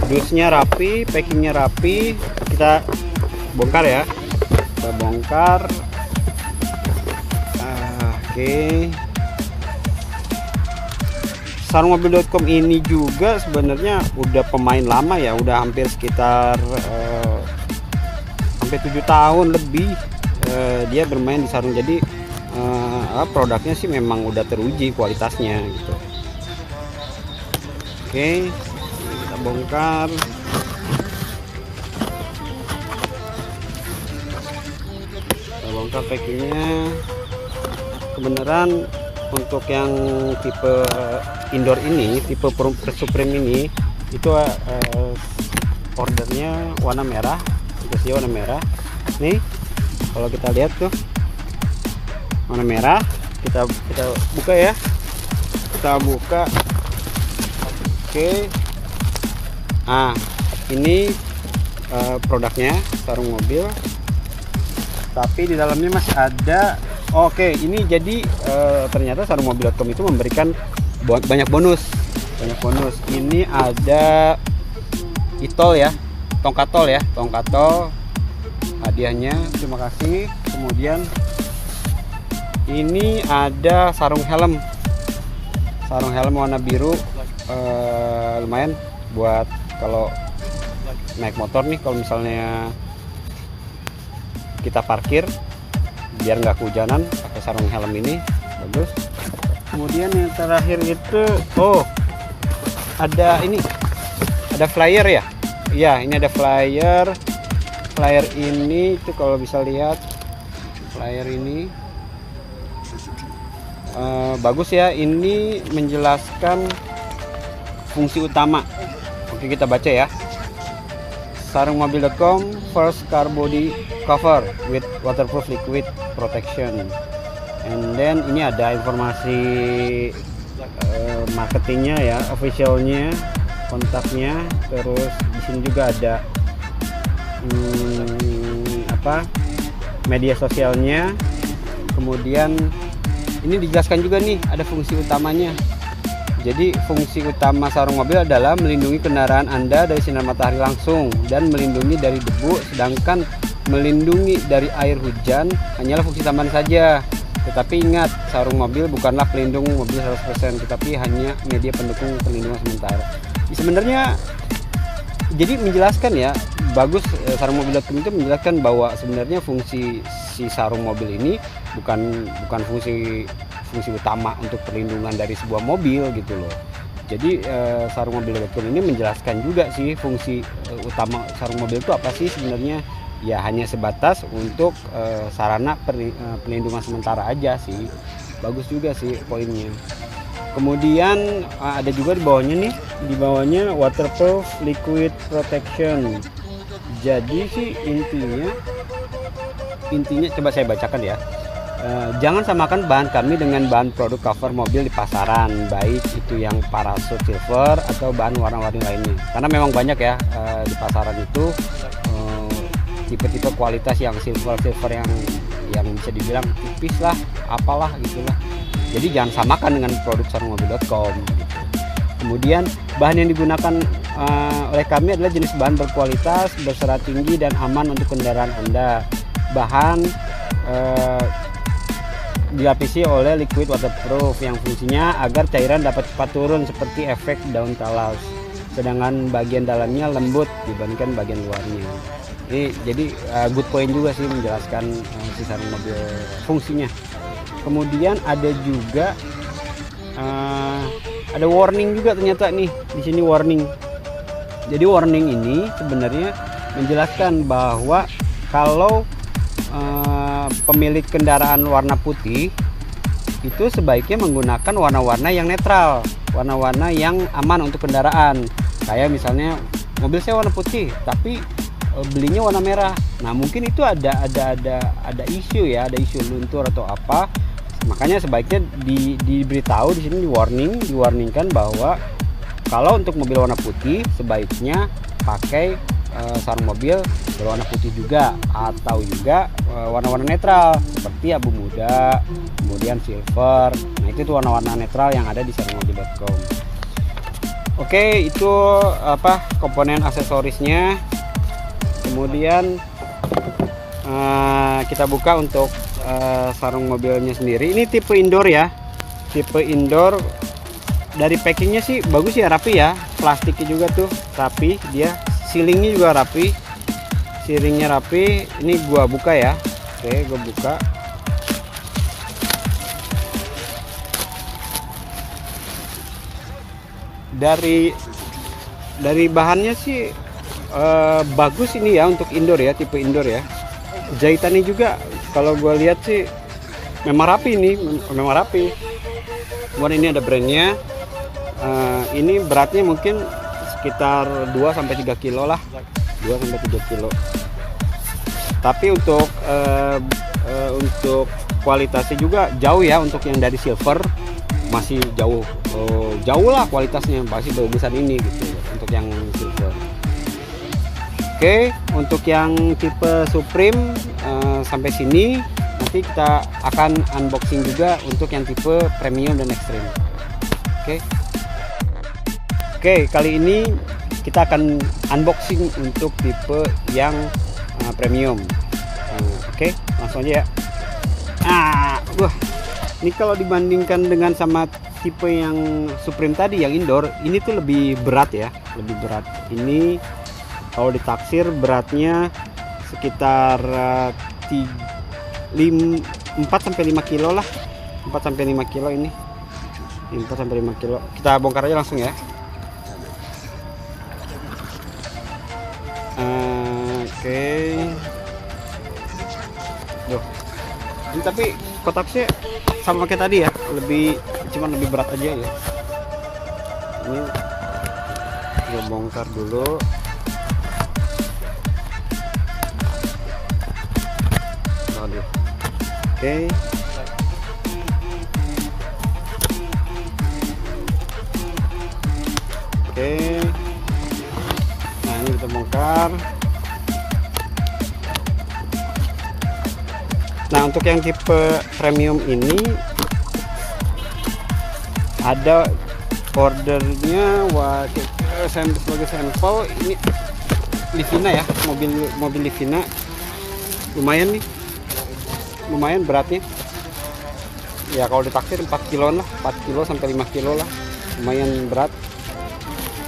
dusnya rapi, packingnya rapi. Kita bongkar ya, kita bongkar. Oke. Sarungmobil.com ini juga sebenarnya udah pemain lama ya, udah hampir sekitar sampai 7 tahun lebih dia bermain di sarung. Jadi produknya sih memang udah teruji kualitasnya gitu. Oke, kita bongkar. Kita bongkar packingnya. Kebenaran untuk yang tipe indoor ini, tipe Supreme ini, itu ordernya warna merah, dikasih warna merah. Nih, kalau kita lihat tuh warna merah. Kita buka ya. Kita buka. Oke. Nah, ini produknya sarung mobil. Tapi di dalamnya masih ada. Oke, ini jadi ternyata sarungmobil.com itu memberikan banyak bonus. Ini ada itol ya, tongkat tol hadiahnya. Terima kasih. Kemudian ini ada sarung helm warna biru. Lumayan buat kalau naik motor nih, kalau misalnya kita parkir biar nggak kehujanan, pakai sarung helm ini bagus. Kemudian yang terakhir itu ada flyer ya. Iya, ini ada flyer ini itu kalau bisa lihat flyer ini bagus ya. Ini menjelaskan fungsi utama. Oke, kita baca ya. Sarungmobil.com first car body cover with waterproof liquid protection. And then ini ada informasi marketingnya ya, officialnya, kontaknya. Terus di sini juga ada media sosialnya. Kemudian ini dijelaskan juga nih, ada fungsi utamanya. Jadi fungsi utama sarung mobil adalah melindungi kendaraan Anda dari sinar matahari langsung dan melindungi dari debu, sedangkan melindungi dari air hujan hanyalah fungsi tambahan saja. Tetapi ingat, sarung mobil bukanlah pelindung mobil 100%, tetapi hanya media pendukung perlindungan sementara. Sebenarnya jadi menjelaskan ya, bagus sarungmobil.com itu menjelaskan bahwa sebenarnya fungsi si sarung mobil ini bukan fungsi utama untuk perlindungan dari sebuah mobil gitu loh. Jadi sarungmobil.com ini menjelaskan juga sih fungsi utama sarung mobil itu apa sih sebenarnya. ya hanya sebatas untuk sarana pelindungan sementara aja sih. Bagus juga sih poinnya. Kemudian ada juga di bawahnya nih, di bawahnya waterproof liquid protection. Jadi sih intinya coba saya bacakan ya. Jangan samakan bahan kami dengan bahan produk cover mobil di pasaran, baik itu yang parasut silver atau bahan warna-warni lainnya. Karena memang banyak ya di pasaran itu tipe-tipe kualitas yang silver yang bisa dibilang tipis lah, apalah gitulah. Jadi jangan samakan dengan produk sarungmobil.com. Kemudian bahan yang digunakan oleh kami adalah jenis bahan berkualitas, berserat tinggi dan aman untuk kendaraan Anda. Bahan dilapisi oleh liquid waterproof yang fungsinya agar cairan dapat cepat turun seperti efek daun talas. Sedangkan bagian dalamnya lembut dibandingkan bagian luarnya. Jadi good point juga sih menjelaskan si sarung mobil fungsinya. Kemudian ada juga ada warning juga ternyata nih di sini warning. Jadi warning ini sebenarnya menjelaskan bahwa kalau pemilik kendaraan warna putih itu sebaiknya menggunakan warna-warna yang netral, warna-warna yang aman untuk kendaraan. Kayak misalnya mobil saya warna putih tapi belinya warna merah. Nah mungkin itu ada isu ya, ada isu luntur atau apa. Makanya sebaiknya diberitahu di sini diwarningkan bahwa kalau untuk mobil warna putih sebaiknya pakai sarung mobil berwarna putih juga, atau juga warna-warna netral seperti abu muda, kemudian silver. Nah itu tuh warna-warna netral yang ada di sarungmobil.com. Oke, itu komponen aksesorisnya. Kemudian kita buka untuk sarung mobilnya sendiri. Ini tipe indoor ya, tipe indoor. Dari packingnya sih bagus ya, rapi ya, plastiknya juga tuh rapi, dia sealingnya juga rapi, siringnya rapi. Ini gua buka ya. Oke, gua buka. Dari bahannya sih bagus ini ya untuk indoor ya, tipe indoor ya. Jahitannya juga kalau gua lihat sih memang rapi nih, memang rapi. Kemudian ini ada brandnya. Ini beratnya mungkin sekitar 2-3 kilo lah, 2-3 kilo. Tapi untuk kualitasnya juga jauh ya, untuk yang dari silver masih jauh lah kualitasnya, masih bagusan ini gitu untuk yang silver. Oke, untuk yang tipe Supreme sampai sini. Nanti kita akan unboxing juga untuk yang tipe premium dan extreme. Oke, kali ini kita akan unboxing untuk tipe yang premium. Oke, langsung aja ya. Ini kalau dibandingkan dengan sama tipe yang Supreme tadi yang indoor, ini tuh lebih berat ya, lebih berat. Ini kalau ditaksir beratnya sekitar 4-5 kilo lah, 4-5 kilo ini. 4-5 kilo. Kita bongkar aja langsung ya. Oke. Ini tapi kotaknya sama kayak tadi ya, cuman lebih berat aja ya. Ini gue bongkar dulu. Aduh. Oke. Nah ini kita bongkar. Nah untuk yang tipe premium ini ada ordernya sebagai sampel. Ini Livina ya, mobil Livina. Lumayan nih, lumayan beratnya ya, kalau ditaksir 4 kiloan lah, 4 kilo sampai 5 kilo lah, lumayan berat.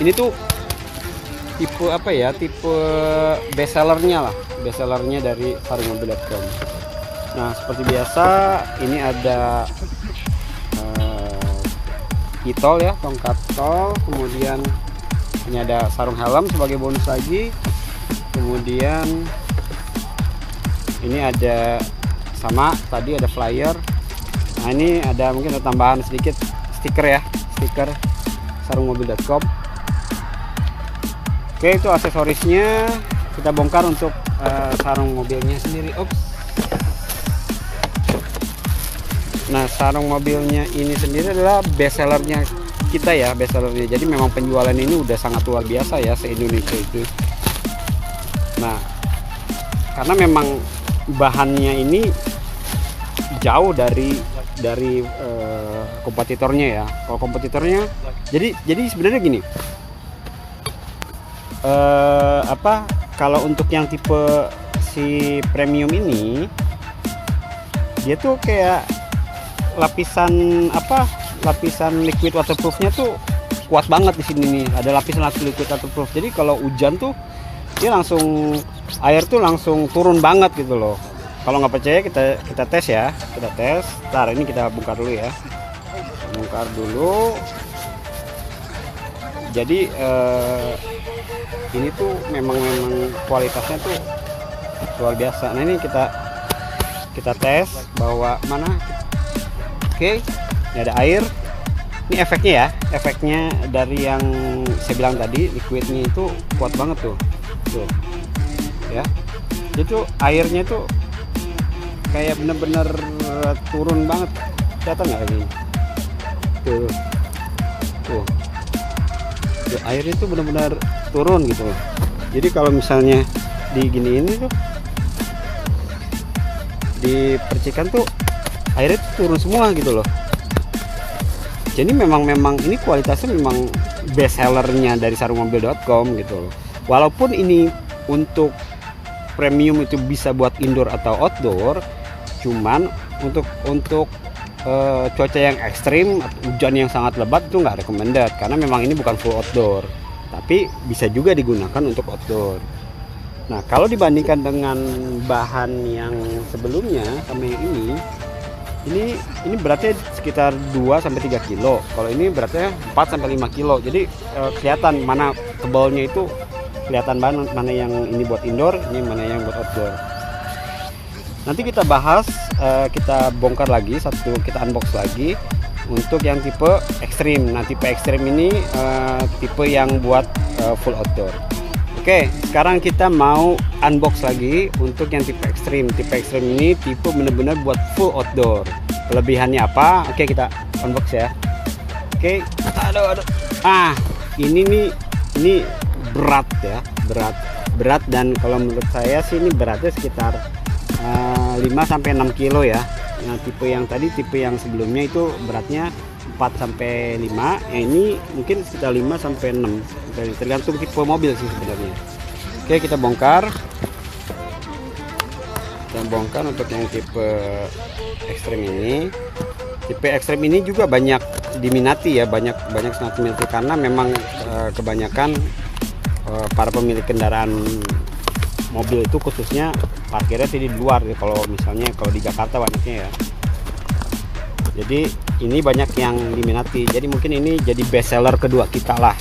Ini tuh tipe apa ya, tipe bestsellernya lah, bestsellernya dari sarungmobil.com. Nah seperti biasa ini ada e-tol ya, tongkat tol. Kemudian ini ada sarung helm sebagai bonus lagi. Kemudian Ini ada sama tadi ada flyer. Nah ini ada mungkin ada tambahan sedikit stiker ya, stiker sarungmobil.com. Oke, itu aksesorisnya. Kita bongkar untuk sarung mobilnya sendiri. Ups. Nah, sarung mobilnya ini sendiri adalah best sellernya kita ya, best sellernya. Jadi memang penjualan ini udah sangat luar biasa ya se-Indonesia itu. Nah, karena memang bahannya ini jauh dari kompetitornya ya. Kalau kompetitornya, jadi sebenarnya gini. Kalau untuk yang tipe si premium ini, dia tuh kayak lapisan liquid waterproofnya tuh kuat banget di sini nih. Ada lapisan liquid waterproof. Jadi kalau hujan tuh dia langsung air tuh langsung turun banget gitu loh. Kalau nggak percaya kita tes ya, kita tes. Ntar ini kita bongkar dulu ya, bongkar dulu. Jadi ini tuh memang kualitasnya tuh luar biasa. Nah ini kita tes bahwa mana. Oke, ini ada air. Ini efeknya ya, efeknya dari yang saya bilang tadi, liquidnya itu kuat banget tuh ya. Jadi tuh airnya tuh kayak bener-bener turun banget. Kelihatan nggak ini? Tuh airnya tuh bener-bener turun gitu loh. Jadi kalau misalnya diginiin tuh, dipercikan tuh airnya tuh turun semua gitu loh. Jadi memang ini kualitasnya memang best sellernya dari sarungmobil.com gitu loh. Walaupun ini untuk premium itu bisa buat indoor atau outdoor, cuman untuk cuaca yang ekstrim, hujan yang sangat lebat itu nggak recommended, karena memang ini bukan full outdoor, tapi bisa juga digunakan untuk outdoor. Nah, kalau dibandingkan dengan bahan yang sebelumnya sama yang ini beratnya sekitar 2-3 kilo. Kalau ini beratnya 4-5 kilo. Jadi kelihatan mana tebalnya, itu kelihatan banget mana yang ini buat indoor, ini mana yang buat outdoor. Nanti kita bahas, kita bongkar lagi satu, kita unbox lagi untuk yang tipe ekstrim. Nah, tipe ekstrim ini tipe yang buat full outdoor. Oke, sekarang kita mau unbox lagi untuk yang tipe ekstrim. Tipe ekstrim ini tipe bener-bener buat full outdoor. Kelebihannya apa? Oke, kita unbox ya. Oke, aduh. Ini berat ya, berat dan kalau menurut saya sih ini beratnya sekitar 5-6 kilo ya. Nah, tipe yang tadi, tipe yang sebelumnya itu beratnya 4-5, yang ini mungkin sekitar 5-6, tergantung tipe mobil sih sebenarnya. Oke, kita bongkar untuk yang tipe ekstrim ini. Tipe ekstrim ini juga banyak diminati ya, banyak sangat diminati, karena memang kebanyakan para pemilik kendaraan mobil itu khususnya parkirnya di luar ya, kalau misalnya di Jakarta banyaknya ya. Jadi ini banyak yang diminati, jadi mungkin ini jadi best seller kedua kita lah,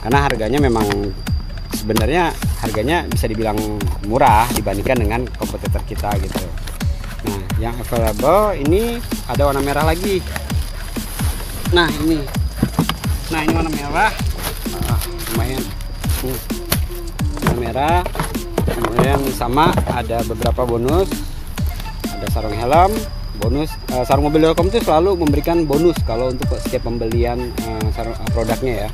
karena harganya memang sebenarnya harganya bisa dibilang murah dibandingkan dengan kompetitor kita gitu. Nah, yang available ini ada warna merah lagi. Nah ini warna merah, lumayan warna merah. Kemudian sama ada beberapa bonus, ada sarung helm. Bonus sarungmobil.com itu selalu memberikan bonus kalau untuk setiap pembelian produknya ya.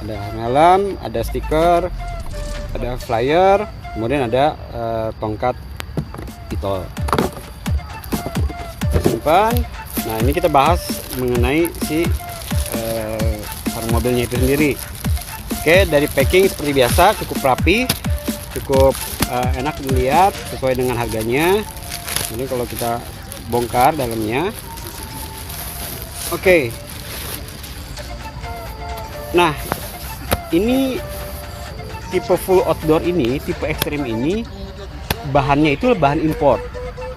Ada helm, ada stiker, ada flyer, kemudian ada tongkat pitol. Simpan. Nah, ini kita bahas mengenai si sarung mobilnya itu sendiri. Oke, dari packing seperti biasa, cukup rapi, cukup enak dilihat, sesuai dengan harganya. Jadi kalau kita bongkar dalamnya. Oke. Nah, ini tipe full outdoor ini, tipe ekstrim ini, bahannya itu bahan impor.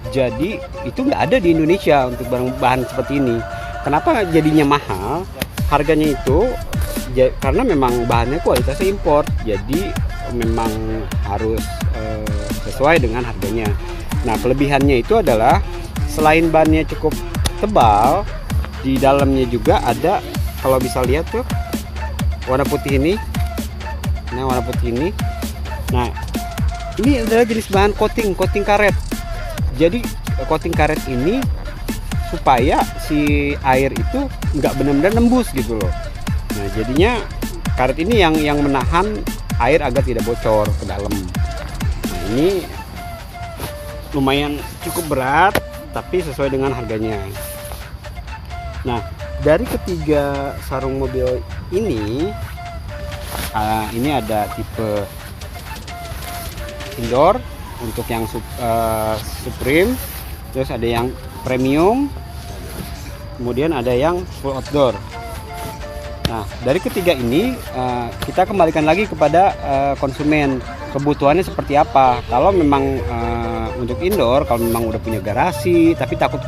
Jadi itu nggak ada di Indonesia untuk bahan seperti ini. Kenapa jadinya mahal? Harganya itu karena memang bahannya kualitasnya impor. Jadi memang harus sesuai dengan harganya. Nah, kelebihannya itu adalah selain bannya cukup tebal, di dalamnya juga ada, kalau bisa lihat tuh warna putih ini. Nah, warna putih ini. Nah, ini adalah jenis bahan coating karet. Jadi coating karet ini supaya si air itu nggak benar-benar nembus gitu loh. Nah, jadinya karet ini yang menahan air agar tidak bocor ke dalam. Nah, ini lumayan cukup berat, tapi sesuai dengan harganya. Nah, dari ketiga sarung mobil ini ada tipe indoor untuk yang Supreme, terus ada yang premium, kemudian ada yang full outdoor. Nah, dari ketiga ini kita kembalikan lagi kepada konsumen, kebutuhannya seperti apa. Kalau memang untuk indoor, kalau memang udah punya garasi tapi takut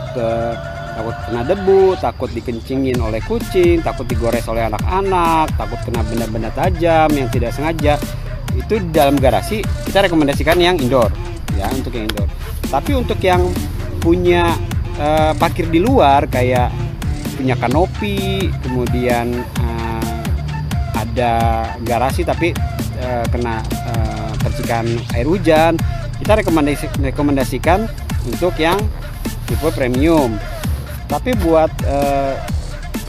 kena debu, takut dikencingin oleh kucing, takut digores oleh anak-anak, takut kena benda-benda tajam yang tidak sengaja, itu di dalam garasi kita rekomendasikan yang indoor ya, untuk yang indoor. Tapi untuk yang punya parkir di luar, kayak punya kanopi, kemudian ada garasi tapi kena percikan air hujan, kita rekomendasikan untuk yang tipe premium. Tapi buat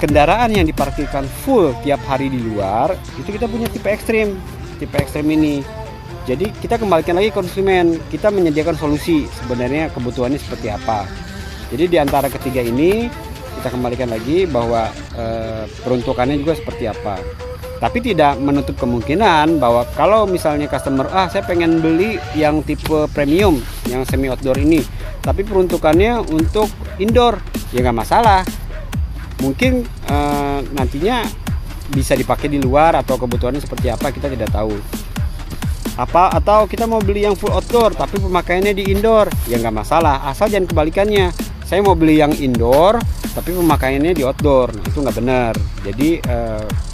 kendaraan yang diparkirkan full tiap hari di luar, itu kita punya tipe ekstrim ini. Jadi kita kembalikan lagi konsumen, kita menyediakan solusi sebenarnya kebutuhannya seperti apa. Jadi di antara ketiga ini kita kembalikan lagi bahwa peruntukannya juga seperti apa. Tapi tidak menutup kemungkinan bahwa kalau misalnya customer, saya pengen beli yang tipe premium, yang semi outdoor ini, tapi peruntukannya untuk indoor, ya nggak masalah. Mungkin nantinya bisa dipakai di luar, atau kebutuhannya seperti apa kita tidak tahu. Atau kita mau beli yang full outdoor tapi pemakaiannya di indoor, ya nggak masalah, asal jangan kebalikannya. Saya mau beli yang indoor tapi pemakaiannya di outdoor, nah, itu nggak benar. Jadi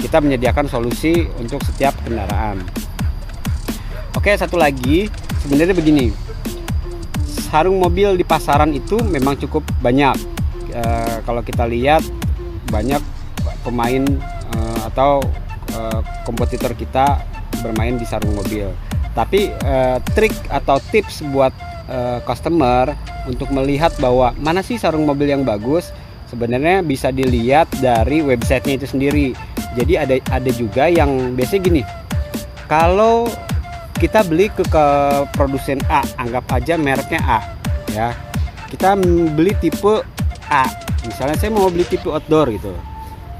kita menyediakan solusi untuk setiap kendaraan. Oke, satu lagi, sebenarnya begini, sarung mobil di pasaran itu memang cukup banyak. Kalau kita lihat banyak pemain atau kompetitor kita bermain di sarung mobil. Tapi trik atau tips buat customer untuk melihat bahwa mana sih sarung mobil yang bagus, sebenarnya bisa dilihat dari websitenya itu sendiri. Jadi ada juga yang biasanya gini, kalau kita beli ke produsen A, anggap aja mereknya A ya, kita beli tipe A, misalnya saya mau beli tipe outdoor gitu.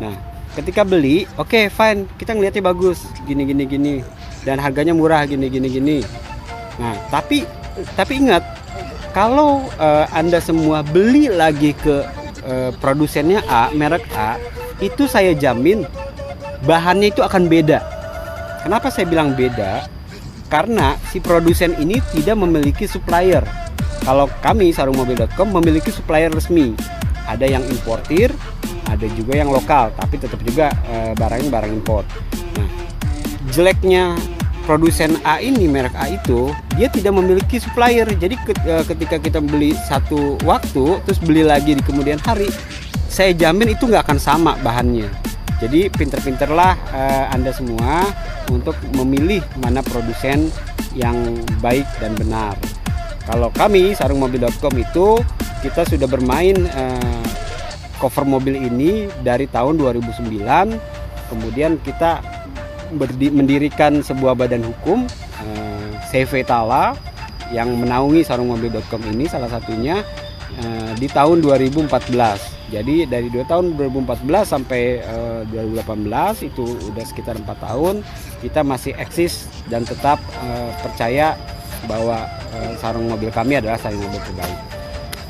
Nah, ketika beli, oke, fine, kita ngeliatnya bagus, gini dan harganya murah, gini. Nah, tapi ingat, kalau Anda semua beli lagi ke produsennya A, merek A, itu saya jamin bahannya itu akan beda. Kenapa saya bilang beda? Karena si produsen ini tidak memiliki supplier. Kalau kami sarungmobil.com memiliki supplier resmi. Ada yang importir, ada juga yang lokal, tapi tetap juga barangnya barang import. Nah, jeleknya produsen A ini, merek A itu, dia tidak memiliki supplier. Jadi ketika kita beli satu waktu terus beli lagi di kemudian hari, saya jamin itu nggak akan sama bahannya. Jadi pinter-pinterlah Anda semua untuk memilih mana produsen yang baik dan benar. Kalau kami sarungmobil.com itu kita sudah bermain cover mobil ini dari tahun 2009. Kemudian kita mendirikan sebuah badan hukum, CV Tala, yang menaungi sarungmobil.com ini salah satunya di tahun 2014. Jadi dari tahun 2014 sampai 2018 itu udah sekitar 4 tahun kita masih eksis dan tetap percaya bahwa sarung mobil kami adalah sarung mobil terbaik.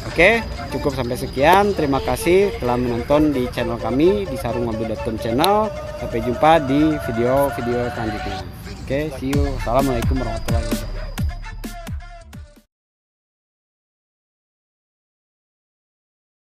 Oke, cukup sampai sekian. Terima kasih telah menonton di channel kami di sarungmobil.com channel. Sampai jumpa di video-video selanjutnya. Oke, see you. Assalamualaikum warahmatullahi wabarakatuh.